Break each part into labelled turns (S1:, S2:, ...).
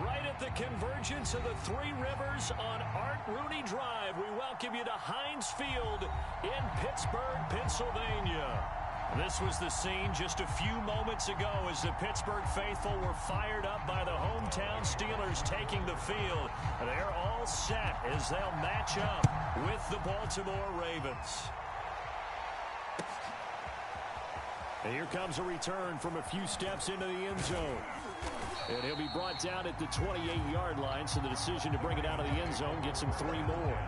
S1: Right at the convergence of the Three Rivers on Art Rooney Drive, we welcome you to Heinz Field in Pittsburgh, Pennsylvania. This was the scene just a few moments ago as the Pittsburgh faithful were fired up by the hometown Steelers taking the field. They're all set as they'll match up with the Baltimore Ravens. And here comes a return from a few steps into the end zone. And he'll be brought down at the 28-yard line, so the decision to bring it out of the end zone gets him 3 more.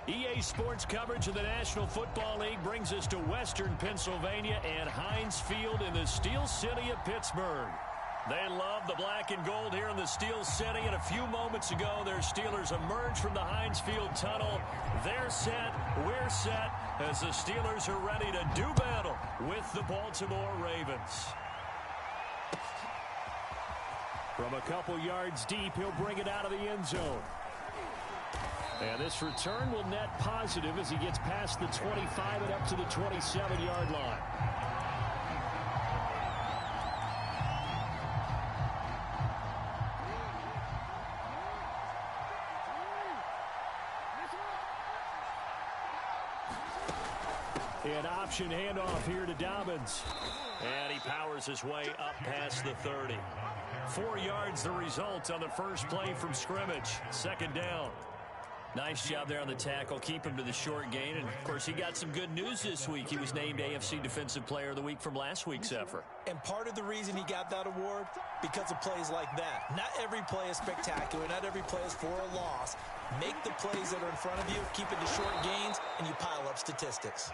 S1: EA Sports coverage of the National Football League brings us to Western Pennsylvania and Heinz Field in the Steel City of Pittsburgh. They love the black and gold here in the Steel City, and a few moments ago, their Steelers emerged from the Heinz Field tunnel. They're set, we're set, as the Steelers are ready to do battle with the Baltimore Ravens. From a couple yards deep, he'll bring it out of the end zone. And this return will net positive as he gets past the 25 and up to the 27-yard line. An option handoff here to Dobbins. And he powers his way up past the 30. 4 yards the result on the first play from scrimmage. Second down. Nice job there on the tackle. Keep him to the short gain. And, of course, he got some good news this week. He was named AFC Defensive Player of the Week from last week's effort.
S2: And part of the reason he got that award, because of plays like that. Not every play is spectacular. Not every play is for a loss. Make the plays that are in front of you, keep it to short gains, and you pile up statistics.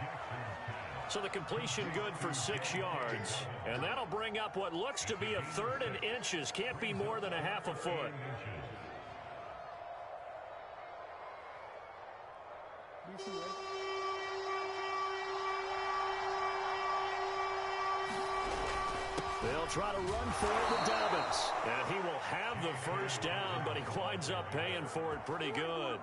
S1: So the completion good for 6 yards. And that'll bring up what looks to be a 3rd and inches. Can't be more than a half a foot. They'll try to run for it with Dobbins. And he will have the first down, but he winds up paying for it pretty good.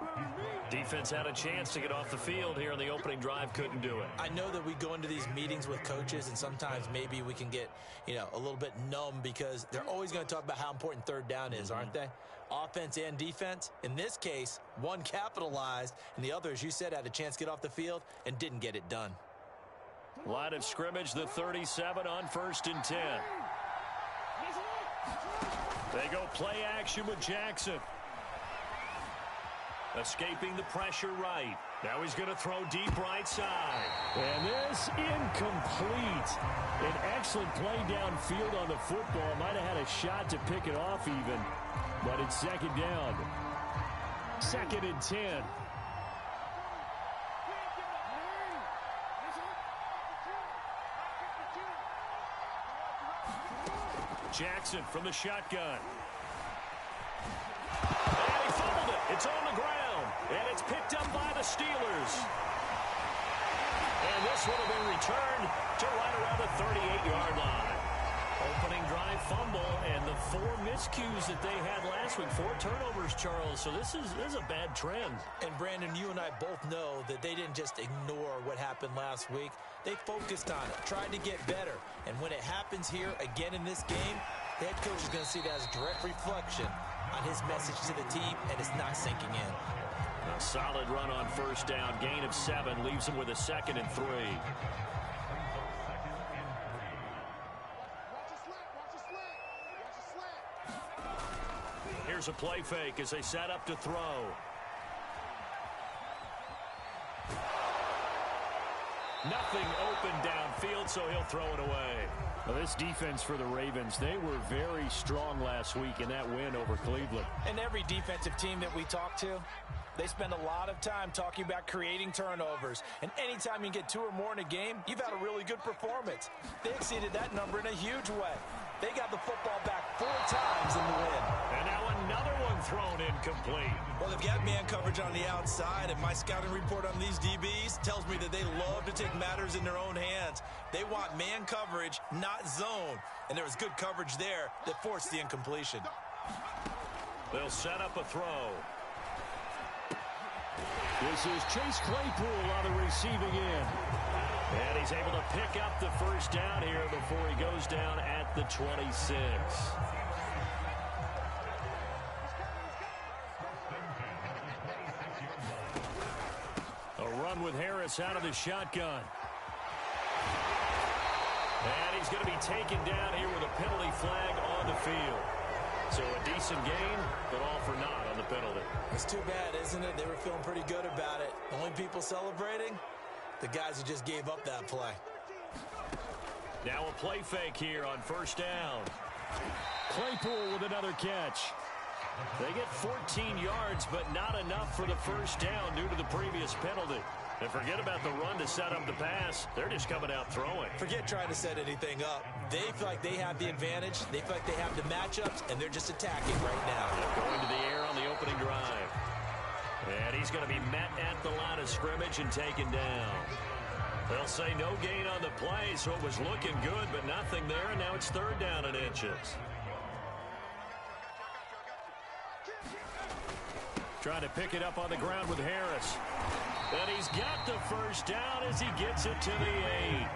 S1: Defense had a chance to get off the field here in the opening drive, couldn't do it.
S2: I know that we go into these meetings with coaches, and sometimes maybe we can get, a little bit numb because they're always going to talk about how important 3rd down is, aren't they? Offense and defense. In this case, one capitalized, and the other, as you said, had a chance to get off the field and didn't get it done.
S1: Line of scrimmage, the 37 on 1st and 10. They go play action with Jackson. Escaping the pressure right. Now he's going to throw deep right side. And this incomplete. An excellent play downfield on the football. Might have had a shot to pick it off even. But it's second down. 2nd and 10. Jackson from the shotgun. And he fumbled it. It's on the ground. And it's picked up by the Steelers. And This one will be returned to right around the 38-yard line. Opening drive fumble, and the 4 miscues that they had last week. 4 turnovers, Charles. So this is a bad trend.
S2: And, Brandon, you and I both know that they didn't just ignore what happened last week. They focused on it, tried to get better. And when it happens here again in this game, the head coach is going to see that as a direct reflection on his message to the team, and it's not sinking in.
S1: A solid run on first down. Gain of 7 leaves him with a 2nd and 3. Here's a play fake as they set up to throw. Nothing open downfield, so he'll throw it away.
S3: Well, this defense for the Ravens, they were very strong last week in that win over Cleveland.
S4: And every defensive team that we talk to, they spend a lot of time talking about creating turnovers. And anytime you get 2 or more in a game, you've had a really good performance. They exceeded that number in a huge way. They got the football back 4 times in the win.
S1: And now another one thrown incomplete.
S2: Well, they've got man coverage on the outside, and my scouting report on these DBs tells me that they love to take matters in their own hands. They want man coverage, not zone. And there was good coverage there that forced the incompletion.
S1: They'll set up a throw.
S3: This is Chase Claypool on the receiving end.
S1: And he's able to pick up the first down here before he goes down at the 26. A run with Harris out of the shotgun. And he's going to be taken down here with a penalty flag on the field. So a decent gain, but all for naught on the penalty.
S2: It's too bad, isn't it? They were feeling pretty good about it. The only people celebrating, the guys who just gave up that play.
S1: Now a play fake here on first down.
S3: Claypool with another catch.
S1: They get 14 yards, but not enough for the first down due to the previous penalty. And forget about the run to set up the pass. They're just coming out throwing.
S2: Forget trying to set anything up. They feel like they have the advantage. They feel like they have the matchups, and they're just attacking right now.
S1: Going to the air on the opening drive. And he's going to be met at the line of scrimmage and taken down. They'll say no gain on the play, so it was looking good, but nothing there, and now it's 3rd down and inches. Trying to pick it up on the ground with Harris. And he's got the first down as he gets it to the 8.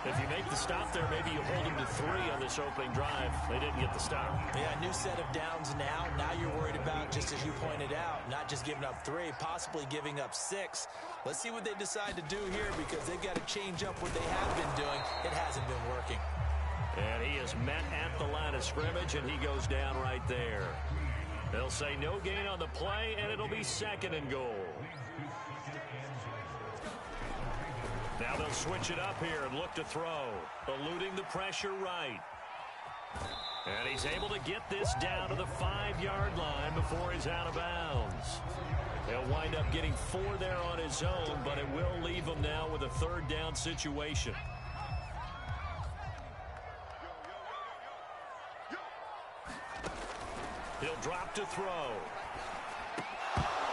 S1: If you make the stop there, maybe you hold him to 3 on this opening drive. They didn't get the stop.
S2: Yeah, new set of downs now. Now you're worried about, just as you pointed out, not just giving up 3, possibly giving up 6. Let's see what they decide to do here, because they've got to change up what they have been doing. It hasn't been working.
S1: And he is met at the line of scrimmage, and he goes down right there. They'll say no gain on the play, and it'll be 2nd and goal. Now they'll switch it up here and look to throw. Eluding the pressure right. And he's able to get this down to the 5-yard line before he's out of bounds. He'll wind up getting 4 there on his own, but it will leave him now with a 3rd down situation. He'll drop to throw.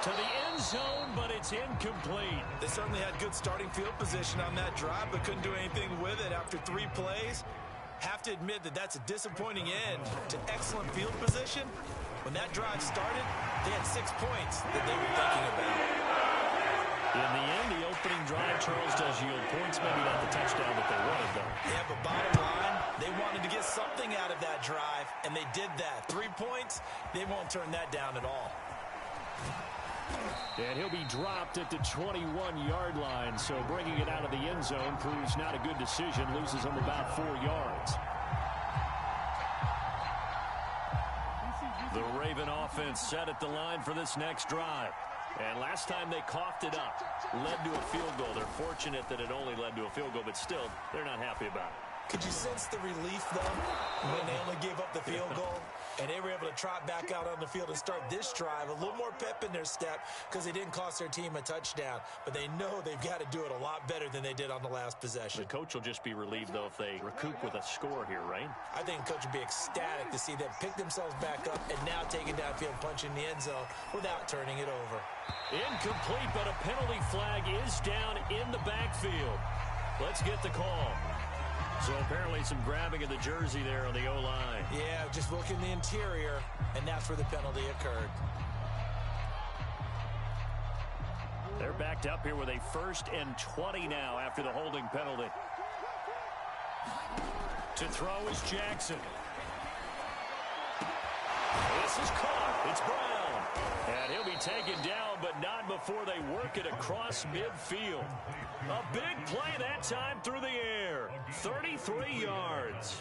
S1: To the end zone, but it's incomplete.
S2: They certainly had good starting field position on that drive, but couldn't do anything with it after 3 plays. Have to admit that that's a disappointing end to excellent field position. When that drive started, they had 6 points that they were thinking about.
S1: In the end, the opening drive, Charles, does yield points, maybe not the touchdown that they wanted, though.
S2: Yeah, but bottom line, they wanted to get something out of that drive, and they did that. 3 points, they won't turn that down at all.
S3: And he'll be dropped at the 21-yard line, so bringing it out of the end zone proves not a good decision, loses him about 4 yards.
S1: The Raven offense set at the line for this next drive. And last time they coughed it up, led to a field goal. They're fortunate that it only led to a field goal, but still, they're not happy about it.
S2: Could you sense the relief, though, when they only gave up the field goal? And they were able to trot back out on the field and start this drive. A little more pep in their step because they didn't cost their team a touchdown. But they know they've got to do it a lot better than they did on the last possession.
S3: The coach will just be relieved, though, if they recoup with a score here, right?
S2: I think the coach would be ecstatic to see them pick themselves back up and now take it downfield, punch in the end zone without turning it over.
S1: Incomplete, but a penalty flag is down in the backfield. Let's get the call. So apparently some grabbing of the jersey there on the O-line.
S2: Yeah, just look in the interior, and that's where the penalty occurred.
S1: They're backed up here with a 1st and 20 now after the holding penalty. To throw is Jackson. This is caught. It's Brown. And he'll be taken down, but not before they work it across midfield. A big play that time through the air. 33 yards.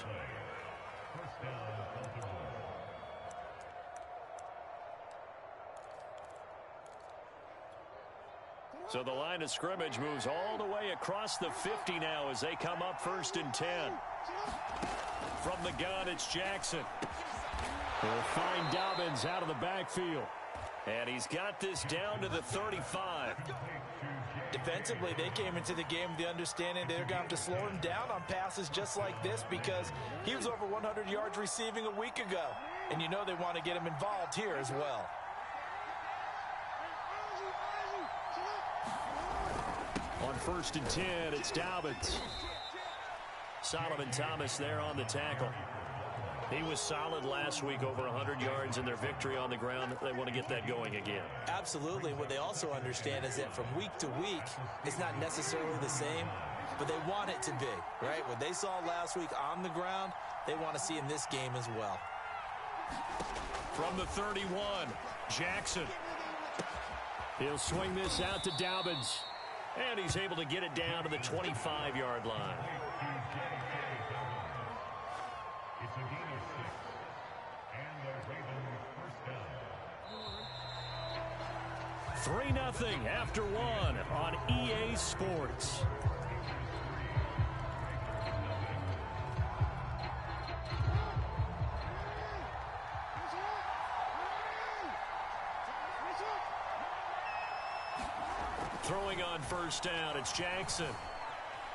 S1: So the line of scrimmage moves all the way across the 50 now as they come up 1st and 10. From the gun, it's Jackson. They'll find Dobbins out of the backfield. And he's got this down to the 35.
S4: Defensively, they came into the game with the understanding they're going to have to slow him down on passes just like this because he was over 100 yards receiving a week ago. And you know they want to get him involved here as well.
S1: On 1st and 10, it's Dobbins. Solomon Thomas there on the tackle. He was solid last week, over 100 yards in their victory on the ground. They want to get that going again.
S2: Absolutely. What they also understand is that from week to week, it's not necessarily the same, but they want it to be, right? What they saw last week on the ground, they want to see in this game as well.
S1: From the 31, Jackson. He'll swing this out to Dobbins. And he's able to get it down to the 25-yard line.
S5: It's a gain of 6, and the Ravens first down.
S1: 3-0 after 1 on EA Sports. Throwing on 1st down, it's Jackson.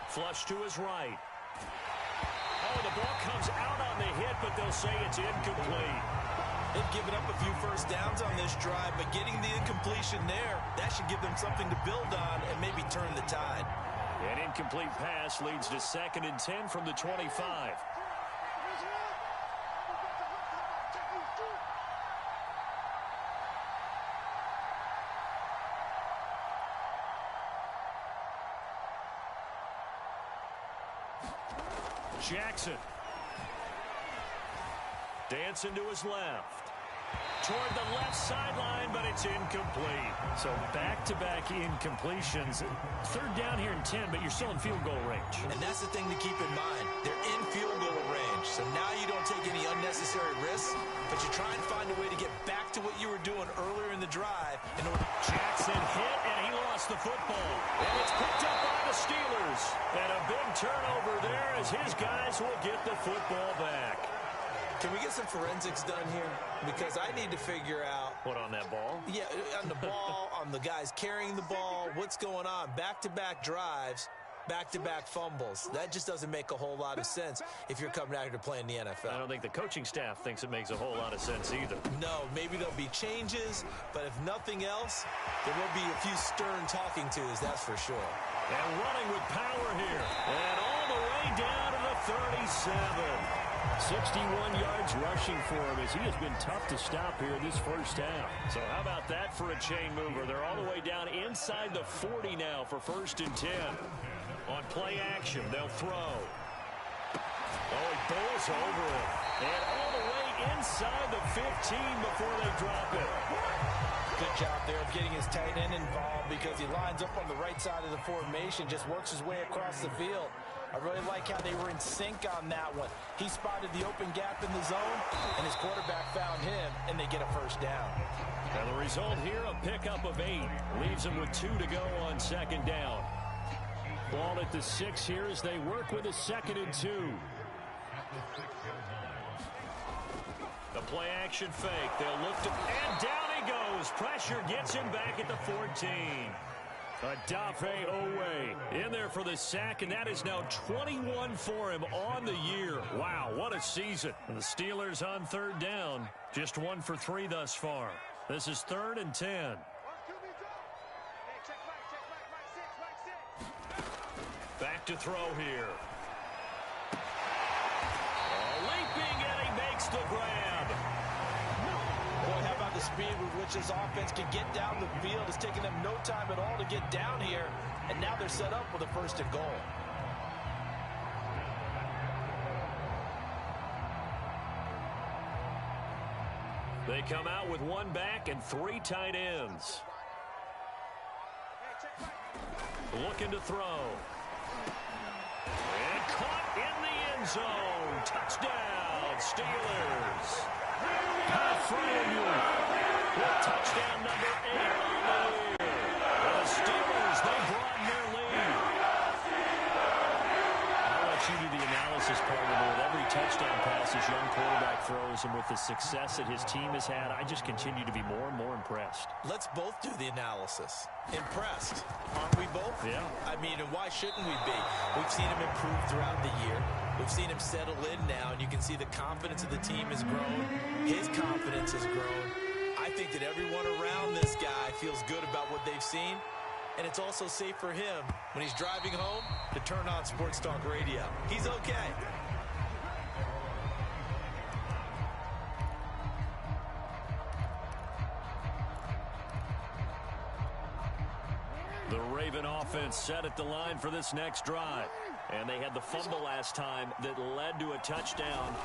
S1: Flush to his right. Oh, the ball comes out on the hit, but they'll say it's incomplete.
S4: They've given up a few first downs on this drive, but getting the incompletion there, that should give them something to build on and maybe turn the tide.
S1: An incomplete pass leads to 2nd and 10 from the 25. Jackson. Dancing to his left. Toward the left sideline, but it's incomplete. So back-to-back incompletions. 3rd down here and 10, but you're still in field goal range.
S2: And that's the thing to keep in mind. They're in field goal range. So now you don't take any unnecessary risks, but you try and find a way to get back to what you were doing earlier in the drive.
S1: Jackson hit, and he lost the football. And it's picked up by the Steelers. And a big turnover there as his guys will get the football back.
S2: Can we get some forensics done here? Because I need to figure out...
S1: What, on that ball?
S2: Yeah, on the ball, on the guys carrying the ball, what's going on? Back-to-back drives, back-to-back fumbles. That just doesn't make a whole lot of sense if you're coming out here to play in the NFL.
S1: I don't think the coaching staff thinks it makes a whole lot of sense either.
S2: No, maybe there'll be changes, but if nothing else, there will be a few stern talking tos, that's for sure.
S1: And running with power here. And all the way down to the 37. 61 yards rushing for him as he has been tough to stop here this first half. So how about that for a chain mover? They're all the way down inside the 40 now for 1st and 10. On play action, they'll throw. Oh, he bowls over it. And all the way inside the 15 before they drop it.
S4: Good job there of getting his tight end involved because he lines up on the right side of the formation, just works his way across the field. I really like how they were in sync on that one. He spotted the open gap in the zone, and his quarterback found him, and they get a first down.
S1: And the result here, a pickup of 8. Leaves them with 2 to go on 2nd down. Ball at the 6 here as they work with a 2nd and 2. The play action fake. They'll look to, and down he goes. Pressure gets him back at the 14. Odafe Oweh in there for the sack, and that is now 21 for him on the year. Wow, what a season. And the Steelers on third down, just 1 for 3 thus far. This is 3rd and 10. Back to throw here. Leaping, and he makes the grab.
S4: Boy, how about the speed with which this offense can get down the field? It's taking them no time at all to get down here, and now they're set up with a 1st and goal.
S1: They come out with 1 back and 3 tight ends. Looking to throw. And caught in the end zone. Touchdown, Steelers. Touchdown number 8 on the year. The Steelers, they broaden their lead. I'll let you do the analysis part of it. With every touchdown pass this young quarterback throws, and with the success that his team has had, I just continue to be more and more impressed.
S2: Let's both do the analysis. Impressed, aren't we both?
S1: Yeah.
S2: I mean, and why shouldn't we be? We've seen him improve throughout the year. We've seen him settle in now, and you can see the confidence of the team has grown. His confidence has grown. I think that everyone around this guy feels good about what they've seen, and it's also safe for him when he's driving home to turn on Sports Talk Radio. He's okay.
S1: The Raven offense set at the line for this next drive. And they had the fumble last time that led to a touchdown.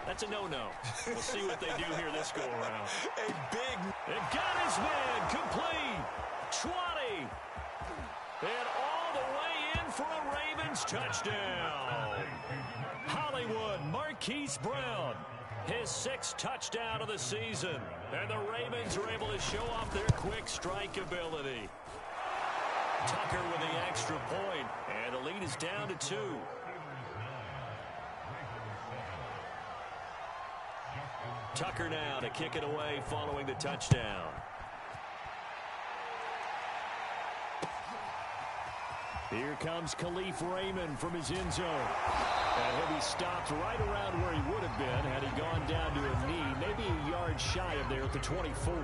S1: That's a no-no. We'll see what they do here this go-around.
S2: A big...
S1: And got his man complete. 20. And all the way in for a Ravens touchdown. Hollywood Marquise Brown. His 6th touchdown of the season. And the Ravens are able to show off their quick strike ability. Tucker with the extra point, and the lead is down to 2. Tucker now to kick it away following the touchdown. Here comes Khalif Raymond from his end zone. And he'll be stopped right around where he would have been had he gone down to a knee, maybe a yard shy of there at the 24.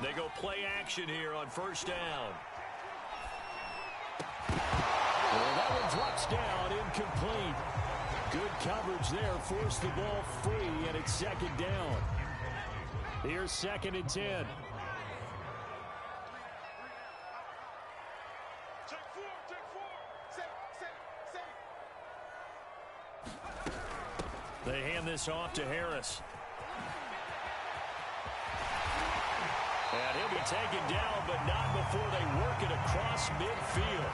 S1: They go play action here on 1st down. Well, that one drops down, incomplete. Good coverage there, forced the ball free, and it's 2nd down. Here's 2nd and 10. They hand this off to Harris. And he'll be taken down, but not before they work it across midfield.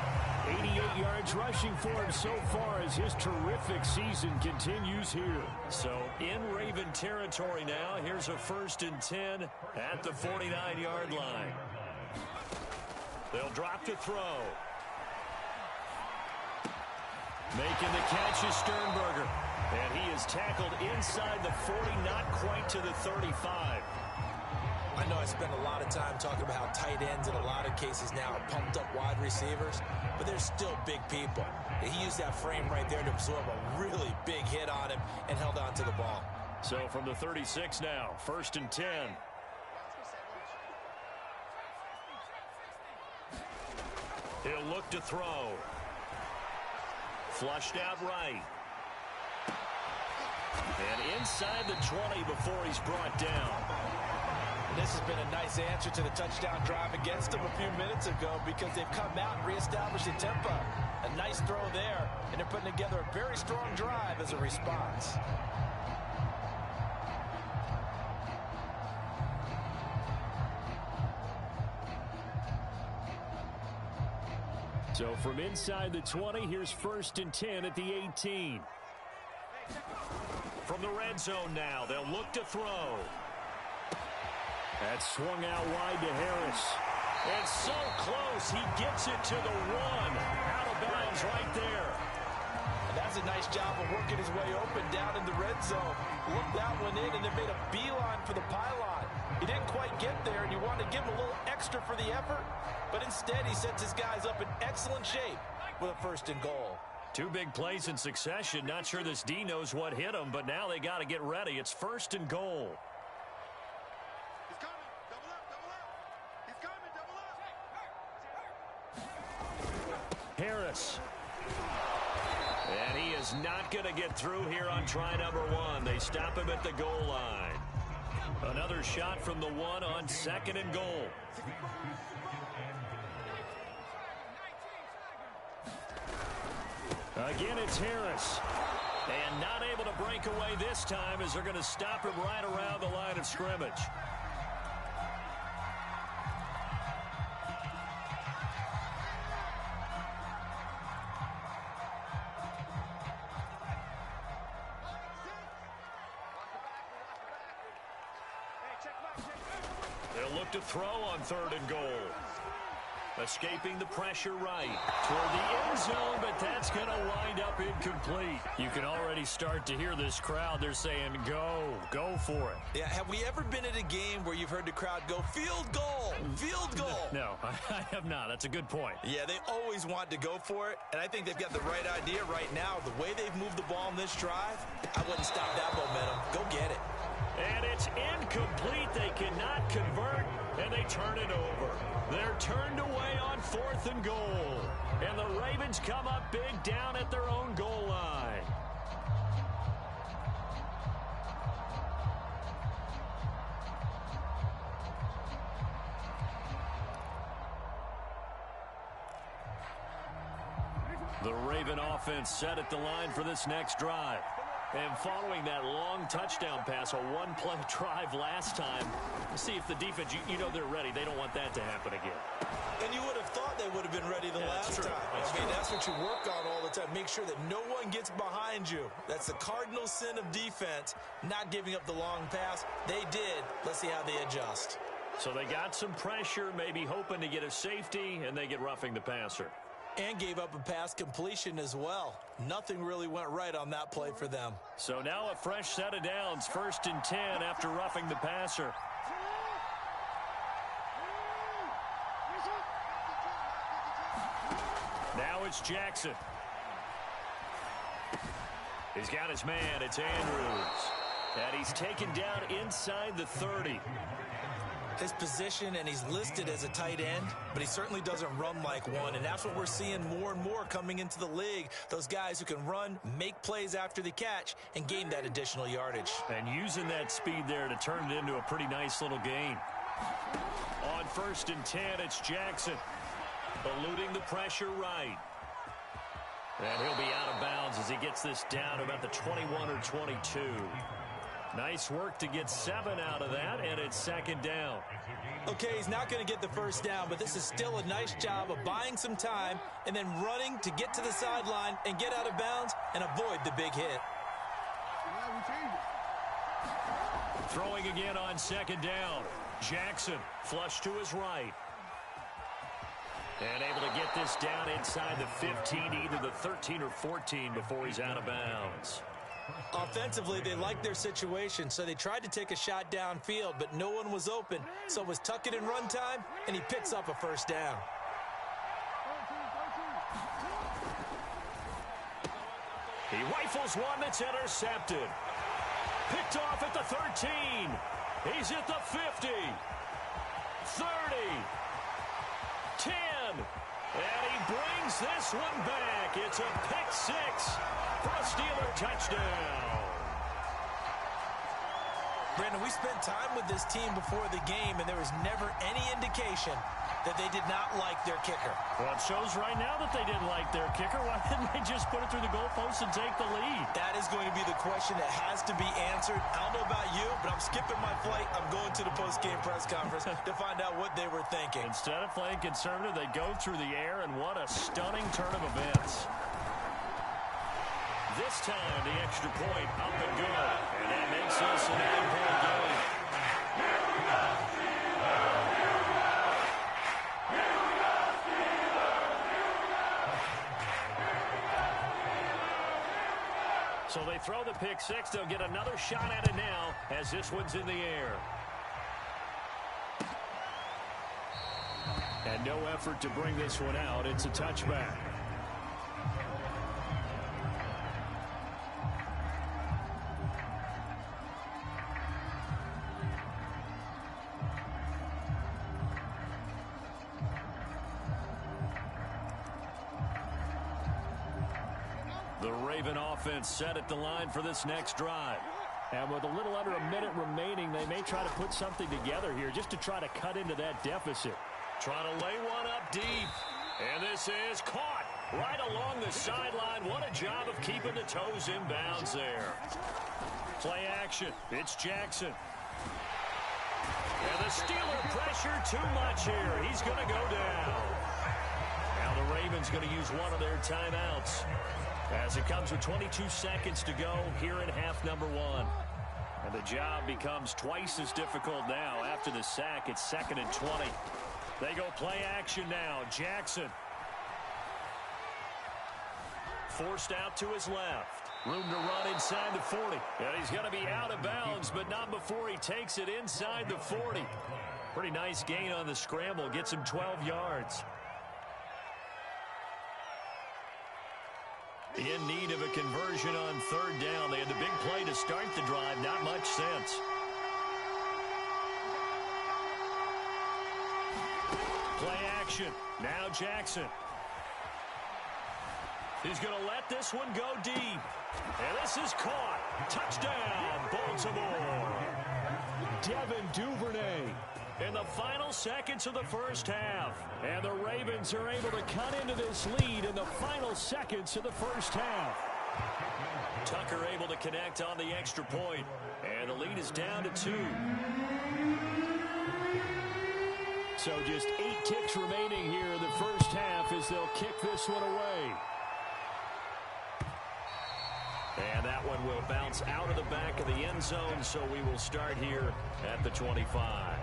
S1: 88 yards rushing for him so far as his terrific season continues here. So in Raven territory now, here's a 1st and 10 at the 49-yard line. They'll drop to throw. Making the catch is Sternberger. And he is tackled inside the 40, not quite to the 35.
S2: I know I spent a lot of time talking about how tight ends in a lot of cases now are pumped up wide receivers, but they're still big people. He used that frame right there to absorb a really big hit on him and held on to the ball.
S1: So from the 36 now, 1st and 10. He'll look to throw. Flushed out right. And inside the 20 before he's brought down.
S4: And this has been a nice answer to the touchdown drive against them a few minutes ago because they've come out and reestablished the tempo. A nice throw there, and they're putting together a very strong drive as a response.
S1: So from inside the 20, here's 1st and 10 at the 18. From the red zone now, they'll look to throw. That's swung out wide to Harris. And so close, he gets it to the 1. Out of bounds right there.
S4: And that does a nice job of working his way open down in the red zone. Looked that one in and then made a beeline for the pylon. He didn't quite get there, and you wanted to give him a little extra for the effort, but instead he sets his guys up in excellent shape with a 1st and goal.
S1: 2 big plays in succession. Not sure this D knows what hit him, but now they got to get ready. It's 1st and goal.
S6: He's coming. Double up, double up. He's coming, double up.
S1: Harris. And he is not going to get through here on try number 1. They stop him at the goal line. Another shot from the 1 on 2nd and goal. Again, it's Harris. And not able to break away this time as they're going to stop him right around the line of scrimmage. They'll look to throw on 3rd and goal. Escaping the pressure right toward the end zone, but that's going to wind up incomplete. You can already start to hear this crowd. They're saying, go for it.
S4: Yeah, have we ever been at a game where you've heard the crowd go, field goal, field goal?
S1: No, I have not. That's a good point.
S4: Yeah, they always want to go for it, and I think they've got the right idea right now. The way they've moved the ball in this drive, I wouldn't stop that momentum. Go get it.
S1: And it's incomplete. They cannot convert, and they turn it over. They're turned away on 4th and goal. And the Ravens come up big down at their own goal line. The Raven offense set at the line for this next drive. And following that long touchdown pass, a 1-play drive last time, see if the defense, you know they're ready. They don't want that to happen again.
S4: And you would have thought they would have been ready the last time. That's what you work on all the time. Make sure that no one gets behind you. That's the cardinal sin of defense, not giving up the long pass. They did. Let's see how they adjust.
S1: So they got some pressure, maybe hoping to get a safety, and they get roughing the passer.
S4: And gave up a pass completion as well. Nothing really went right on that play for them.
S1: So now a fresh set of downs, 1st and 10 after roughing the passer. Now it's Jackson. He's got his man. It's Andrews. And he's taken down inside the 30.
S4: His position, and he's listed as a tight end, but he certainly doesn't run like one, and that's what we're seeing more and more coming into the league. Those guys who can run, make plays after the catch, and gain that additional yardage.
S1: And using that speed there to turn it into a pretty nice little gain. On 1st and 10, it's Jackson. Eluding the pressure right. And he'll be out of bounds as he gets this down to about the 21 or 22. Nice work to get 7 out of that, and it's 2nd down.
S4: Okay, he's not going to get the 1st down, but this is still a nice job of buying some time and then running to get to the sideline and get out of bounds and avoid the big hit.
S1: Throwing again on 2nd down. Jackson flush to his right. And able to get this down inside the 15, either the 13 or 14 before he's out of bounds.
S4: Offensively, they liked their situation, so they tried to take a shot downfield, but no one was open. So it was tuck it and run time, and he picks up a 1st down.
S1: He rifles one that's intercepted. Picked off at the 13. He's at the 50. 30. 10. And he brings this one back. It's a pick 6 for a Steeler touchdown.
S4: Brandon, we spent time with this team before the game, and there was never any indication that they did not like their kicker.
S1: Well, it shows right now that they didn't like their kicker. Why didn't they just put it through the goalpost and take the lead?
S4: That is going to be the question that has to be answered. I don't know about you, but I'm skipping my flight. I'm going to the post-game press conference to find out what they were thinking.
S1: Instead of playing conservative, they go through the air, and what a stunning turn of events. This time, the extra point up and good. And that makes this an 9-point game. So they throw the pick six. They'll get another shot at it now as this one's in the air. And no effort to bring this one out. It's a touchback. The Raven offense set at the line for this next drive. And with a little under a minute remaining, they may try to put something together here just to try to cut into that deficit. Trying to lay one up deep. And this is caught right along the sideline. What a job of keeping the toes in bounds there. Play action. It's Jackson. And the Steeler pressure too much here. He's going to go down. Now the Ravens going to use one of their timeouts as it comes with 22 seconds to go here in half number one. And the job becomes twice as difficult now. After the sack, it's 2nd and 20. They go play action now. Jackson. Forced out to his left. Room to run inside the 40. And he's going to be out of bounds, but not before he takes it inside the 40. Pretty nice gain on the scramble. Gets him 12 yards. In need of a conversion on 3rd down. They had the big play to start the drive. Not much sense. Play action. Now Jackson. He's going to let this one go deep. And this is caught. Touchdown, Baltimore. Devin Duvernay in the final seconds of the first half. And the Ravens are able to cut into this lead in the final seconds of the first half. Tucker able to connect on the extra point. And the lead is down to 2. So just 8 ticks remaining here in the first half as they'll kick this one away. And that one will bounce out of the back of the end zone, so we will start here at the 25.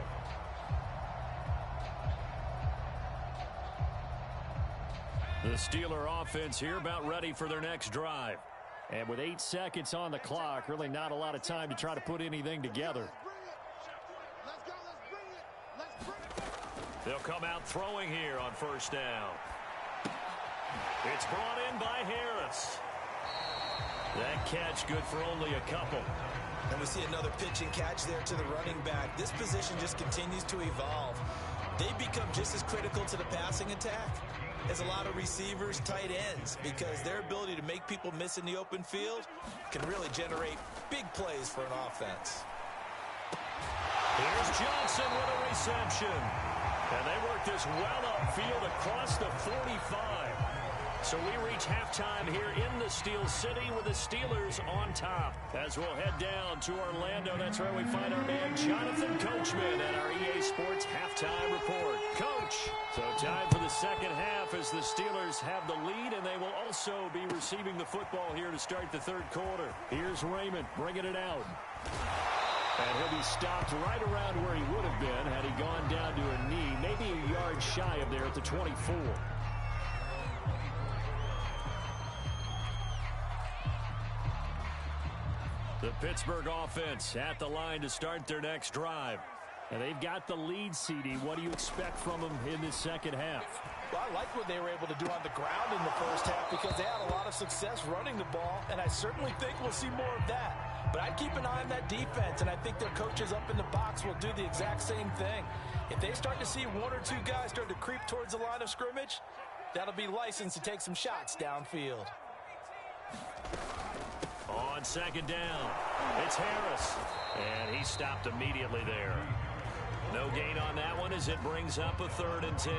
S1: The Steeler offense here about ready for their next drive. And with 8 seconds on the clock, really not a lot of time to try to put anything together. They'll come out throwing here on 1st down. It's brought in by Harris. That catch good for only a couple.
S2: And we see another pitch and catch there to the running back. This position just continues to evolve. They become just as critical to the passing attack as a lot of receivers, tight ends, because their ability to make people miss in the open field can really generate big plays for an offense.
S1: Here's Johnson with a reception. And they work this well upfield across the 45. So we reach halftime here in the Steel City with the Steelers on top. As we'll head down to Orlando, that's where we find our man Jonathan Coachman at our EA Sports Halftime Report. Coach, so time for the second half as the Steelers have the lead, and they will also be receiving the football here to start the 3rd quarter. Here's Raymond bringing it out. And he'll be stopped right around where he would have been had he gone down to a knee, maybe a yard shy of there at the 24. The Pittsburgh offense at the line to start their next drive. And they've got the lead, CD. What do you expect from them in this second half?
S4: Well, I like what they were able to do on the ground in the first half because they had a lot of success running the ball, and I certainly think we'll see more of that. But I'd keep an eye on that defense, and I think their coaches up in the box will do the exact same thing. If they start to see 1 or 2 guys start to creep towards the line of scrimmage, that'll be licensed to take some shots downfield.
S1: On 2nd down, it's Harris. And he stopped immediately there. No gain on that one as it brings up a 3rd and 10.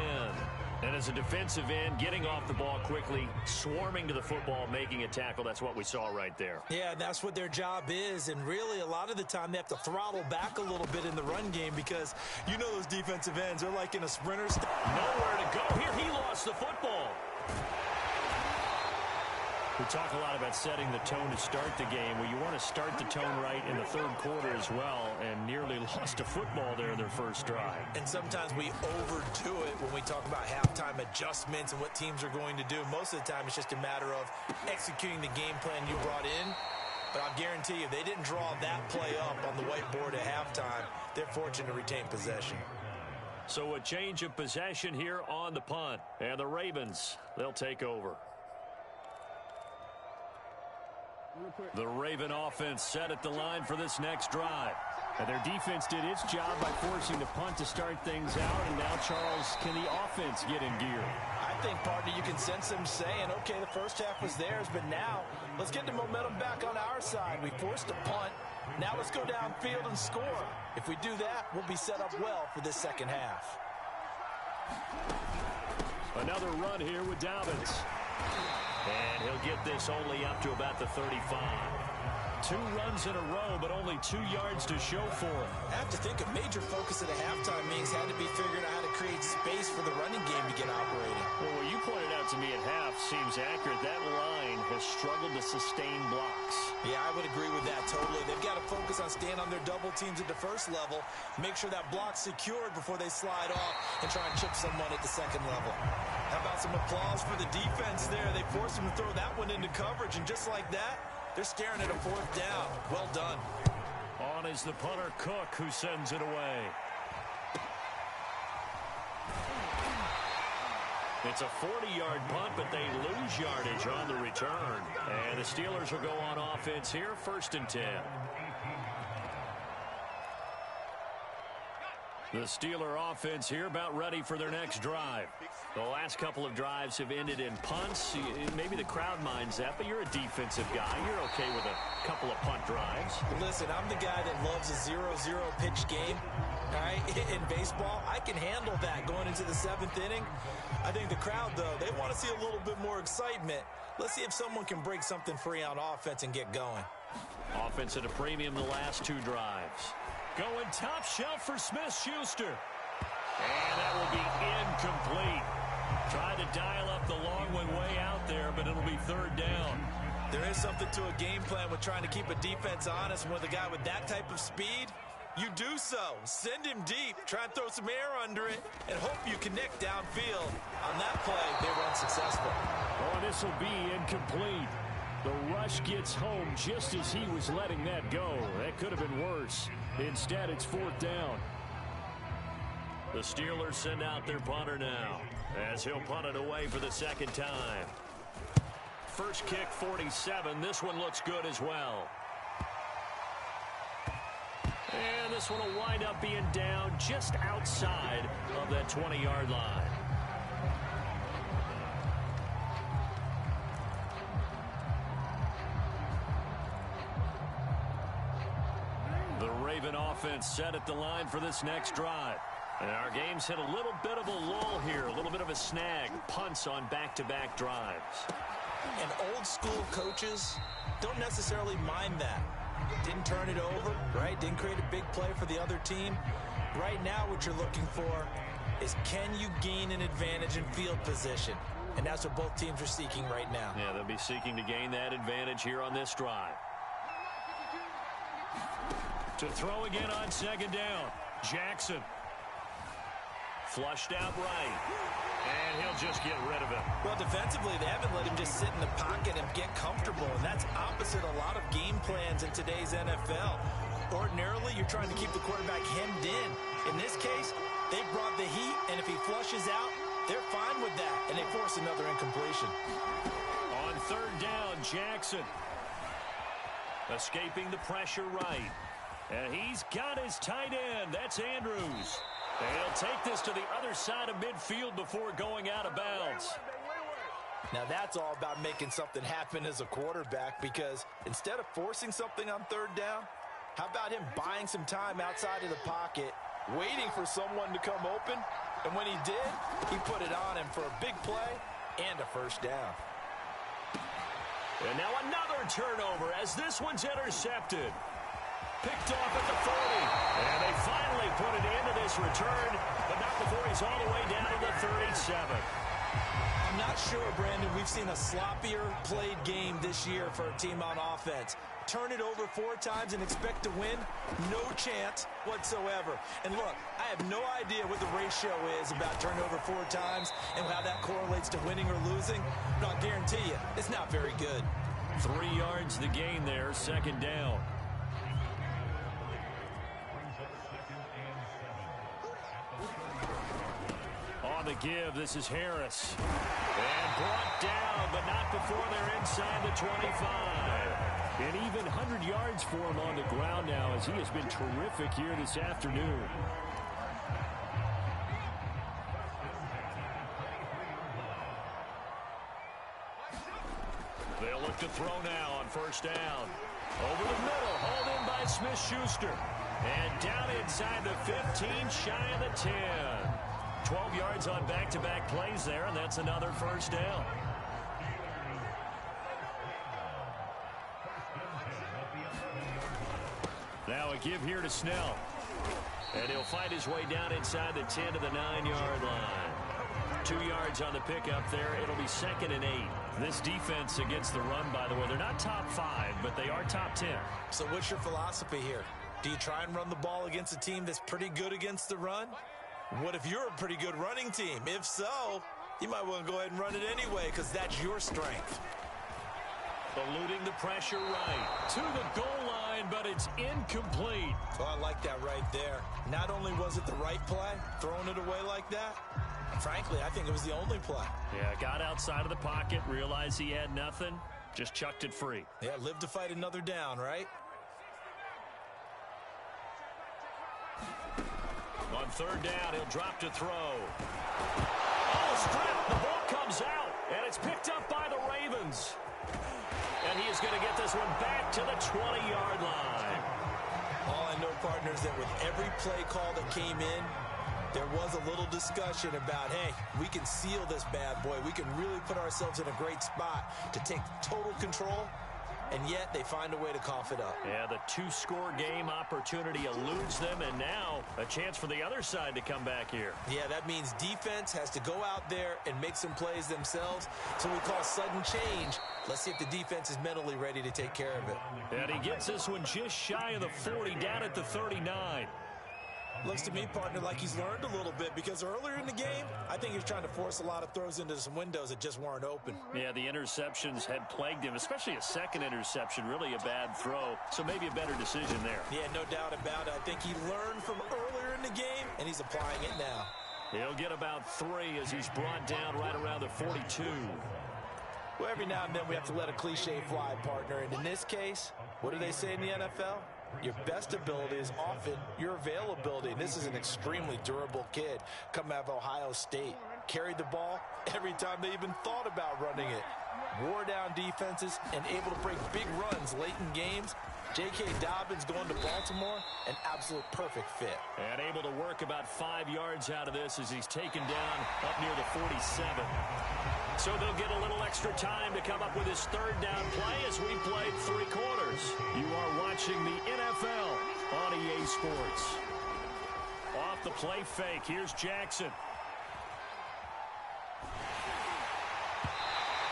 S1: And as a defensive end, getting off the ball quickly, swarming to the football, making a tackle, that's what we saw right there.
S2: Yeah, and that's what their job is. And really, a lot of the time, they have to throttle back a little bit in the run game because you know those defensive ends, they're like in a sprinter.
S1: Nowhere to go here. He lost the football. We talk a lot about setting the tone to start the game. Well, you want to start the tone right in the 3rd quarter as well, and nearly lost a football there in their first drive.
S2: And sometimes we overdo it when we talk about halftime adjustments and what teams are going to do. Most of the time, it's just a matter of executing the game plan you brought in
S4: But I'll guarantee you, they didn't draw that play up on the whiteboard at halftime. They're fortunate to retain possession.
S1: So a change of possession here on the punt. And the Ravens, they'll take over. The Raven offense set at the line for this next drive.
S3: And their defense did its job by forcing the punt to start things out. And now, Charles, can the offense get in gear?
S4: I think, partner, you can sense them saying, okay, the first half was theirs, but now let's get the momentum back on our side. We forced a punt. Now let's go downfield and score. If we do that, we'll be set up well for this second half.
S3: Another run here with Dobbins.
S1: And he'll get this only up to about the 35. 2 runs in a row, but only 2 yards to show for him.
S4: I have to think a major focus at the halftime meetings had to be figuring out how to create space for the running game to get operating.
S3: Well, what you pointed out to me at half seems accurate. That line has struggled to sustain blocks.
S4: Yeah, I would agree with that totally. They've got to focus on staying on their double teams at the first level, make sure that block's secured before they slide off and try and chip someone at the second level. How about some applause for the defense there? They forced them to throw that one into coverage, and just like that, they're staring at a 4th down. Well done.
S1: On is the punter, Cook, who sends it away. It's a 40-yard punt, but they lose yardage on the return. And the Steelers will go on offense here, 1st and 10. The Steeler offense here about ready for their next drive. The last couple of drives have ended in punts. Maybe the crowd minds that, but you're a defensive guy. You're okay with a couple of punt drives.
S4: Listen, I'm the guy that loves a 0-0 pitch game. All right, in baseball, I can handle that going into the 7th inning. I think the crowd, though, they want to see a little bit more excitement. Let's see if someone can break something free on offense and get going.
S1: Offense at a premium the last 2 drives. Going top shelf for Smith-Schuster. And that will be incomplete. Tried to dial up the long one way out there, but it'll be 3rd down.
S4: There is something to a game plan with trying to keep a defense honest. With a guy with that type of speed, you do so. Send him deep. Try and throw some air under it and hope you connect downfield. On that play, they were unsuccessful.
S3: Oh, this will be incomplete. The rush gets home just as he was letting that go. That could have been worse. Instead, it's 4th down.
S1: The Steelers send out their punter now, as he'll punt it away for the 2nd time. First kick, 47. This one looks good as well. And this one will wind up being down just outside of that 20-yard line. The Raven offense set at the line for this next drive. And our game's hit a little bit of a lull here, a little bit of a snag. Punts on back-to-back drives.
S4: And old-school coaches don't necessarily mind that. Didn't turn it over, right? Didn't create a big play for the other team. Right now what you're looking for is, can you gain an advantage in field position? And that's what both teams are seeking right now.
S1: Yeah, they'll be seeking to gain that advantage here on this drive. To throw again on 2nd down. Jackson. Flushed out right. And he'll just get rid of it.
S4: Well, defensively, they haven't let him just sit in the pocket and get comfortable. And that's opposite a lot of game plans in today's NFL. Ordinarily, you're trying to keep the quarterback hemmed in. In this case, they brought the heat, and if he flushes out, they're fine with that. And they force another incompletion.
S1: On 3rd down, Jackson. Escaping the pressure right. And he's got his tight end. That's Andrews. And he'll take this to the other side of midfield before going out of bounds.
S4: Now that's all about making something happen as a quarterback, because instead of forcing something on 3rd down, how about him buying some time outside of the pocket, waiting for someone to come open, and when he did, he put it on him for a big play and a 1st down.
S1: And now another turnover as this one's intercepted. Picked off at the 40. And they finally put it into this return, but not before he's all the way down to the 37.
S4: I'm not sure, Brandon, we've seen a sloppier played game this year for a team on offense. Turn it over 4 times and expect to win? No chance whatsoever. And look, I have no idea what the ratio is about turnover 4 times and how that correlates to winning or losing, but I'll guarantee you, it's not very good.
S1: 3 yards the gain there, second down. On the give, this is Harris. And brought down, but not before they're inside the 25. And even 100 yards for him on the ground now, as he has been terrific here this afternoon. They'll look to throw now on first down. Over the middle, hauled in by Smith-Schuster. And down inside the 15, shy of the 10. 12 yards on back-to-back plays there, and that's another first down. Now a give here to Snell. And he'll find his way down inside the 10 to the 9-yard line. 2 yards on the pickup there. It'll be 2nd and 8. This defense against the run, by the way, they're not top 5, but they are top 10.
S4: So what's your philosophy here? Do you try and run the ball against a team that's pretty good against the run? What if you're a pretty good running team? If so, you might want to go ahead and run it anyway, because that's your strength.
S1: Eluding the pressure right to the goal line, but it's incomplete.
S4: Oh, I like that right there. Not only was it the right play, throwing it away like that, frankly, I think it was the only play.
S1: Yeah, got outside of the pocket, realized he had nothing, just chucked it free.
S4: Yeah, live to fight another down, right?
S1: On third down, he'll drop to throw. Oh, strip! The ball comes out, and it's picked up by the Ravens. And he is going to get this one back to the 20-yard line.
S4: All I know, partners, that with every play call that came in, there was a little discussion about, hey, we can seal this bad boy. We can really put ourselves in a great spot to take total control, and yet they find a way to cough it up.
S1: Yeah, the 2-score game opportunity eludes them, and now a chance for the other side to come back here.
S4: Yeah, that means defense has to go out there and make some plays themselves. So we call sudden change. Let's see if the defense is mentally ready to take care of it.
S1: And he gets this one just shy of the 40, down at the 39.
S4: Looks to me, partner, like he's learned a little bit, because earlier in the game, I think he was trying to force a lot of throws into some windows that just weren't open.
S1: Yeah, the interceptions had plagued him, especially a second interception, really a bad throw. So maybe a better decision there.
S4: Yeah, no doubt about it. I think he learned from earlier in the game, and he's applying it now.
S1: He'll get about 3 as he's brought down right around the 42.
S4: Well, every now and then we have to let a cliche fly, partner. And in this case, what do they say in the NFL? Your best ability is often your availability. And this is an extremely durable kid coming out of Ohio State. Carried the ball every time they even thought about running it. Wore down defenses and able to break big runs late in games. J.K. Dobbins going to Baltimore, an absolute perfect fit.
S1: And able to work about 5 yards out of this as he's taken down up near the 47. So they'll get a little extra time to come up with his third down play as we played 3 quarters. You are watching the NFL on EA Sports. Off the play fake, here's Jackson.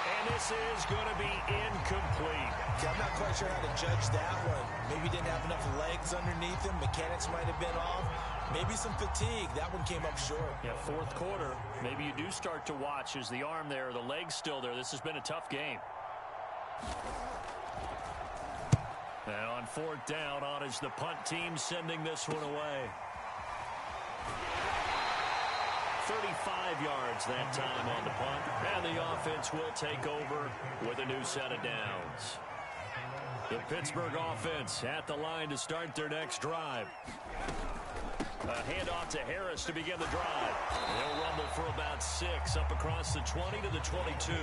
S1: And this is going to be incomplete.
S4: Okay, I'm not quite sure how to judge that one. Maybe he didn't have enough legs underneath him. Mechanics might have been off. Maybe some fatigue. That one came up short.
S1: Yeah, fourth quarter. Maybe you do start to watch. Is the arm there, the leg's still there? This has been a tough game. And on fourth down, on is the punt team sending this one away. 35 yards that time on the punt. And the offense will take over with a new set of downs. The Pittsburgh offense at the line to start their next drive. A handoff to Harris to begin the drive. They'll rumble for about 6 up across the 20 to the 22.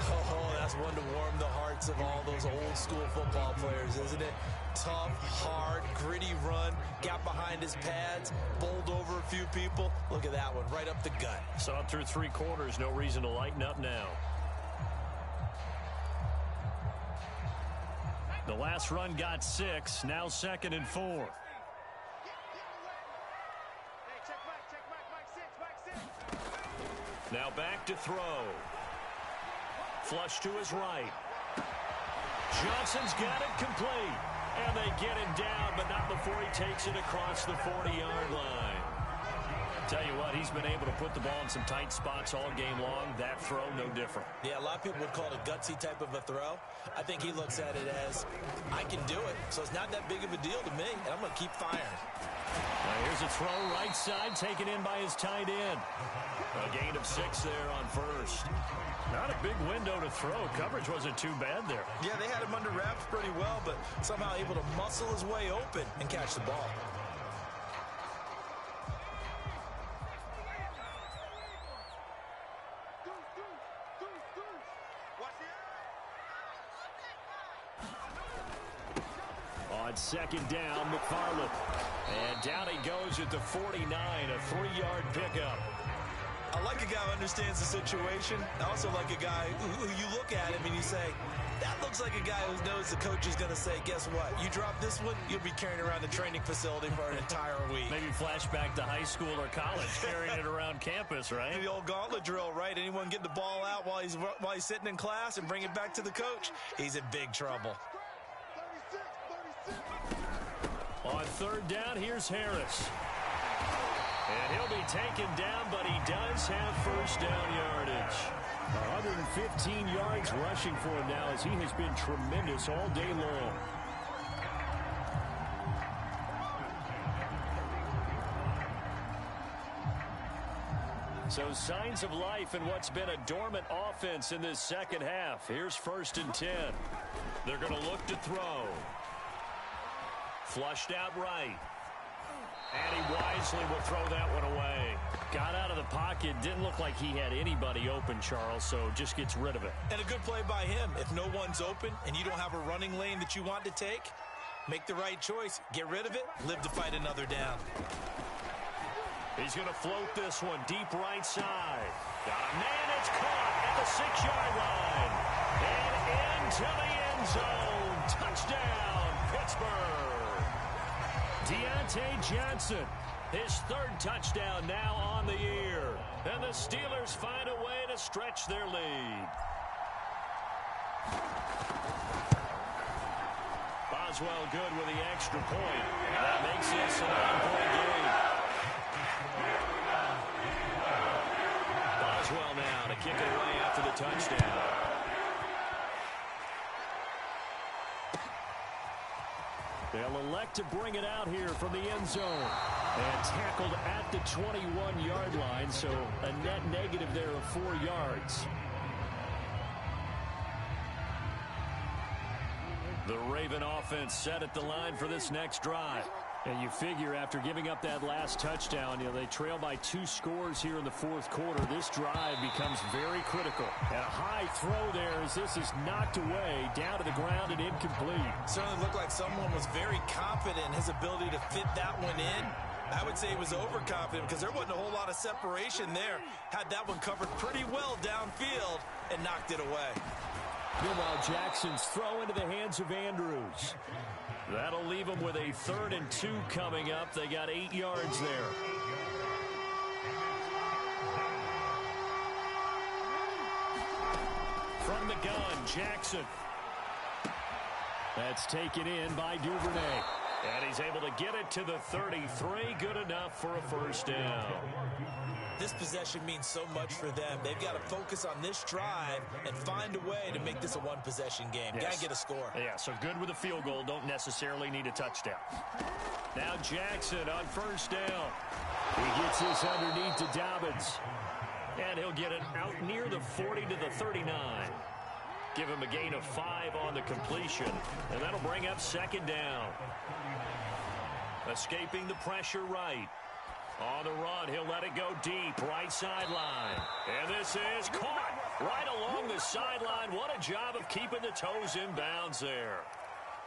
S4: Oh, that's one to warm the hearts of all those old school football players, isn't it? Tough, hard, gritty run, got behind his pads, bowled over a few people. Look at that one, right up the gut.
S1: Saw it through 3 quarters, no reason to lighten up now. The last run got 6, now 2nd and 4. Now back to throw. Flush to his right. Johnson's got it complete. And they get him down, but not before he takes it across the 40-yard line. Tell you what, he's been able to put the ball in some tight spots all game long. That throw, no different.
S2: Yeah, a lot of people would call it a gutsy type of a throw. I think he looks at it as, I can do it, so it's not that big of a deal to me, and I'm going to keep firing.
S1: Here's a throw right side, taken in by his tight end. A gain of 6 there on first. Not a big window to throw. Coverage wasn't too bad there.
S2: Yeah, they had him under wraps pretty well, but somehow able to muscle his way open and catch the ball.
S1: On second down, McFarland. And down he goes at the 49, a 3-yard pickup.
S2: I like a guy who understands the situation. I also like a guy who you look at him and you say, that looks like a guy who knows the coach is going to say, guess what? You drop this one, you'll be carrying around the training facility for an entire week.
S1: Maybe flashback to high school or college, carrying it around campus, right?
S2: The old gauntlet drill, right? Anyone get the ball out while he's sitting in class and bring it back to the coach? He's in big trouble.
S1: On third down, here's Harris. And he'll be taken down, but he does have first down yardage. 115 yards rushing for him now as he has been tremendous all day long. So signs of life in what's been a dormant offense in this second half. Here's 1st and 10. They're going to look to throw. Flushed out right. And he wisely will throw that one away. Got out of the pocket. Didn't look like he had anybody open, Charles, so just gets rid of it.
S2: And a good play by him. If no one's open and you don't have a running lane that you want to take, make the right choice. Get rid of it. Live to fight another down.
S1: He's going to float this one deep right side. Got a man. It's caught at the 6-yard line. And into the end zone. Touchdown, Pittsburgh. Deontay Johnson, his 3rd touchdown now on the year. And the Steelers find a way to stretch their lead. Boswell good with the extra point. And that makes this a 9-point game. Boswell now to kick it away after the touchdown. They'll elect to bring it out here from the end zone. And tackled at the 21-yard line, so a net negative there of 4 yards. The Raven offense set at the line for this next drive. And you figure after giving up that last touchdown, they trail by 2 scores here in the 4th quarter. This drive becomes very critical. And a high throw there as this is knocked away, down to the ground and incomplete.
S2: Certainly looked like someone was very confident in his ability to fit that one in. I would say he was overconfident because there wasn't a whole lot of separation there. Had that one covered pretty well downfield and knocked it away.
S1: Meanwhile, Jackson's throw into the hands of Andrews. That'll leave them with a 3rd and 2 coming up. They got 8 yards there. From the gun, Jackson. That's taken in by Duvernay. And he's able to get it to the 33. Good enough for a first down.
S2: This possession means so much for them. They've got to focus on this drive and find a way to make this a one-possession game.
S1: Yes.
S2: Got to get a score.
S1: Yeah, so good with a field goal. Don't necessarily need a touchdown. Now Jackson on first down. He gets this underneath to Dobbins. And he'll get it out near the 40 to the 39. Give him a gain of 5 on the completion. And that'll bring up 2nd down. Escaping the pressure right. On the run, he'll let it go deep, right sideline. And this is caught right along the sideline. What a job of keeping the toes in bounds there.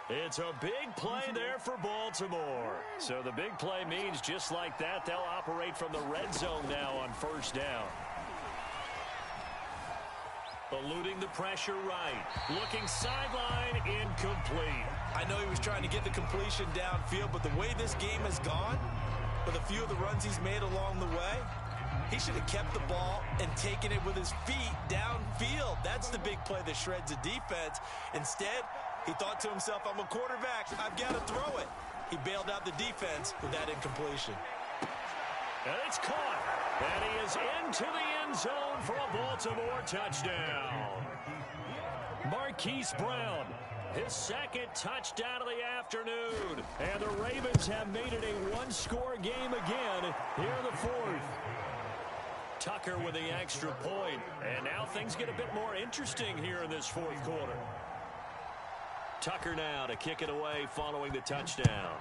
S1: It's a big play there for Baltimore. So the big play means just like that, they'll operate from the red zone now on first down. Eluding the pressure right. Looking sideline, incomplete.
S2: I know he was trying to get the completion downfield, but the way this game has gone, with a few of the runs he's made along the way, he should have kept the ball and taken it with his feet downfield. That's the big play that shreds a defense. Instead, he thought to himself, I'm a quarterback. I've got to throw it. He bailed out the defense with that incompletion.
S1: And it's caught. And he is into the end zone for a Baltimore touchdown. Marquise Brown, his second touchdown of the afternoon. And the Ravens have made it a one-score game again here in the fourth. Tucker with the extra point. And now things get a bit more interesting here in this fourth quarter. Tucker now to kick it away following the touchdown.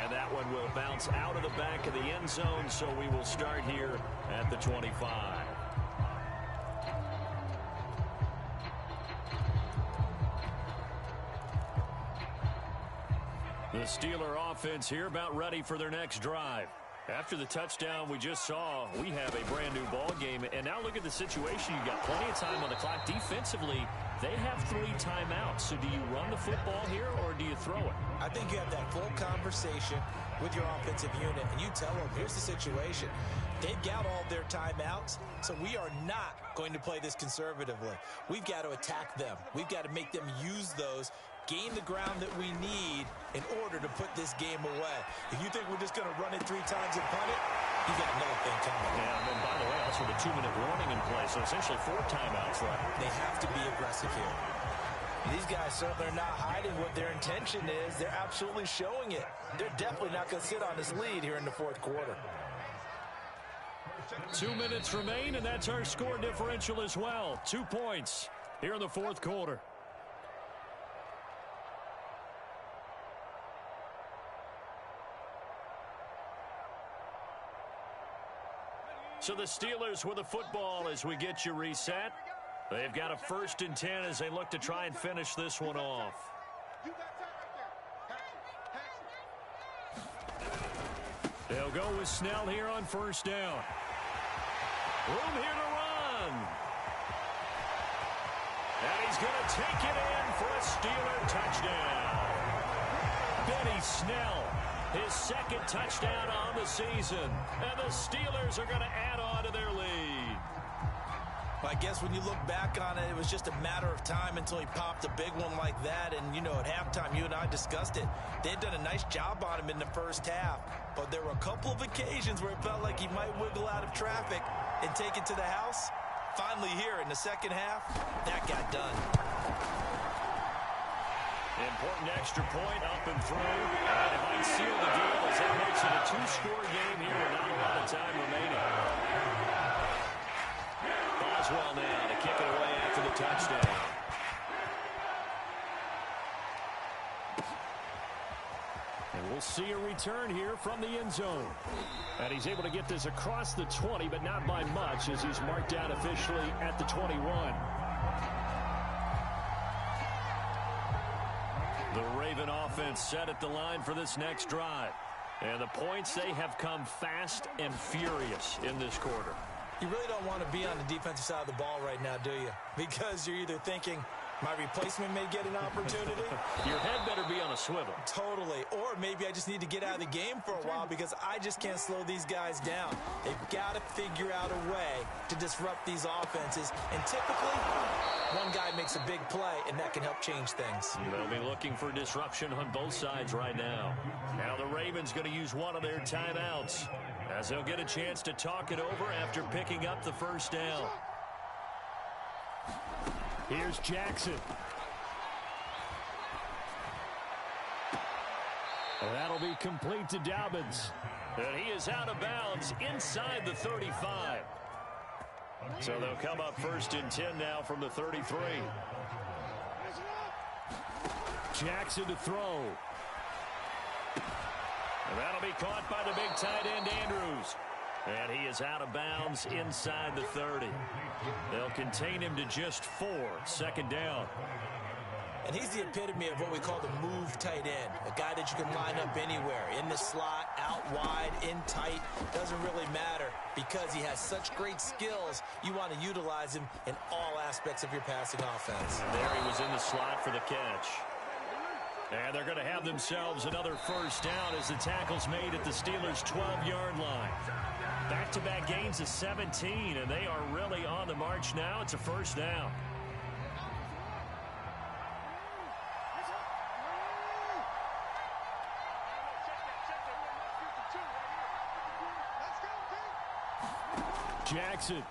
S1: And that one will bounce out of the back of the end zone, so we will start here at the 25. The Steeler offense here about ready for their next drive. After the touchdown we just saw, we have a brand new ball game. And now look at the situation. You've got plenty of time on the clock. Defensively, they have 3 timeouts. So do you run the football here or do you throw it?
S2: I think you have that full conversation with your offensive unit, and you tell them, here's the situation. They've got all their timeouts, so we are not going to play this conservatively. We've got to attack them. We've got to make them use those, gain the ground that we need in order to put this game away. If you think we're just going to run it 3 times and punt it, you got another thing coming.
S1: Yeah, and by the way, also the 2-minute warning in play, so essentially 4 timeouts left.
S2: They have to be aggressive here. These guys certainly are not hiding what their intention is. They're absolutely showing it. They're definitely not going to sit on this lead here in the fourth quarter.
S1: 2 minutes remain, and that's our score differential as well. 2 points here in the fourth quarter. So the Steelers with the football as we get you reset. They've got a 1st and 10 as they look to try and finish this one off.
S6: You got time right there. Pass it.
S1: They'll go with Snell here on 1st down. Room here to run. And he's going to take it in for a Steeler touchdown. Benny Snell, his 2nd touchdown on the season. And the Steelers are going to add on to their lead.
S2: I guess when you look back on it, it was just a matter of time until he popped a big one like that. And, you know, at halftime, you and I discussed it. They had done a nice job on him in the first half. But there were a couple of occasions where it felt like he might wiggle out of traffic and take it to the house. Finally here in the second half, that got done.
S1: Important extra point up and through. And it might seal the deal as that makes it a 2-score game here with not a lot of time remaining. Boswell now to kick it away after the touchdown. And we'll see a return here from the end zone. And he's able to get this across the 20, but not by much as he's marked down officially at the 21. The Raven offense set at the line for this next drive. And the points, they have come fast and furious in this quarter.
S2: You really don't want to be on the defensive side of the ball right now, do you? Because you're either thinking, my replacement may get an opportunity.
S1: Your head better be on a swivel.
S2: Totally. Or maybe I just need to get out of the game for a while because I just can't slow these guys down. They've got to figure out a way to disrupt these offenses. And typically, one guy makes a big play, and that can help change things.
S1: They'll be looking for disruption on both sides right now. Now the Ravens going to use one of their timeouts as they'll get a chance to talk it over after picking up the 1st down. Here's Jackson. That'll be complete to Dobbins. And he is out of bounds inside the 35. So they'll come up 1st and 10 now from the 33. Jackson to throw. And that'll be caught by the big tight end Andrews. And he is out of bounds inside the 30. They'll contain him to just 4, 2nd down.
S2: And he's the epitome of what we call the move tight end. A guy that you can line up anywhere, in the slot, out wide, in tight. Doesn't really matter because he has such great skills. You want to utilize him in all aspects of your passing offense.
S1: And there he was in the slot for the catch. And they're going to have themselves another 1st down as the tackle's made at the Steelers' 12-yard line. Back-to-back gains of 17, and they are really on the march now. It's a 1st down.
S3: Jackson.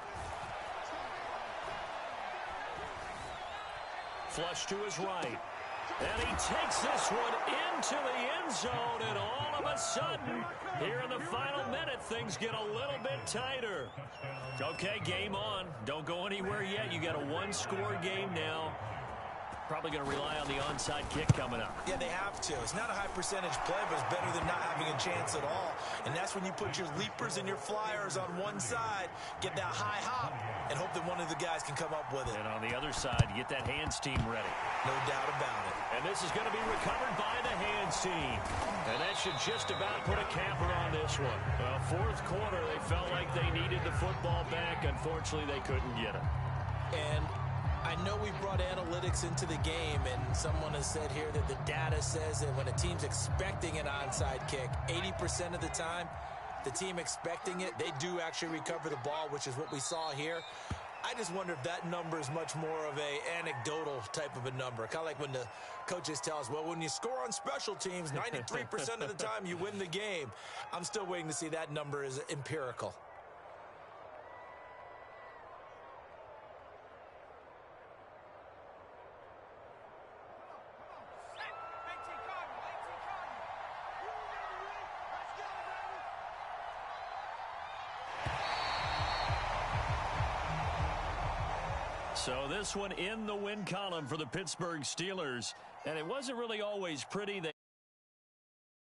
S1: Flush to his right. And he takes this one into the end zone, and all of a sudden, here in the final minute, things get a little bit tighter. Okay, game on. Don't go anywhere yet. You got a one-score game now. Probably going to rely on the onside kick coming up.
S4: Yeah, they have to. It's not a high percentage play, but it's better than not having a chance at all. And that's when you put your leapers and your flyers on one side, get that high hop, and hope that one of the guys can come up with it.
S1: And on the other side, you get that hands team ready.
S4: No doubt about it.
S1: And this is going to be recovered by the hands team. And that should just about put a capper on this one. Well, fourth quarter, they felt like they needed the football back. Unfortunately, they couldn't get it.
S4: And I know we brought analytics into the game, and someone has said here that the data says that when a team's expecting an onside kick, 80% of the time, the team expecting it, they do actually recover the ball, which is what we saw here. I just wonder if that number is much more of a anecdotal type of a number. Kind of like when the coaches tell us, well, when you score on special teams, 93% of the time you win the game. I'm still waiting to see that number is empirical.
S1: So this one in the win column for the Pittsburgh Steelers. And it wasn't really always pretty.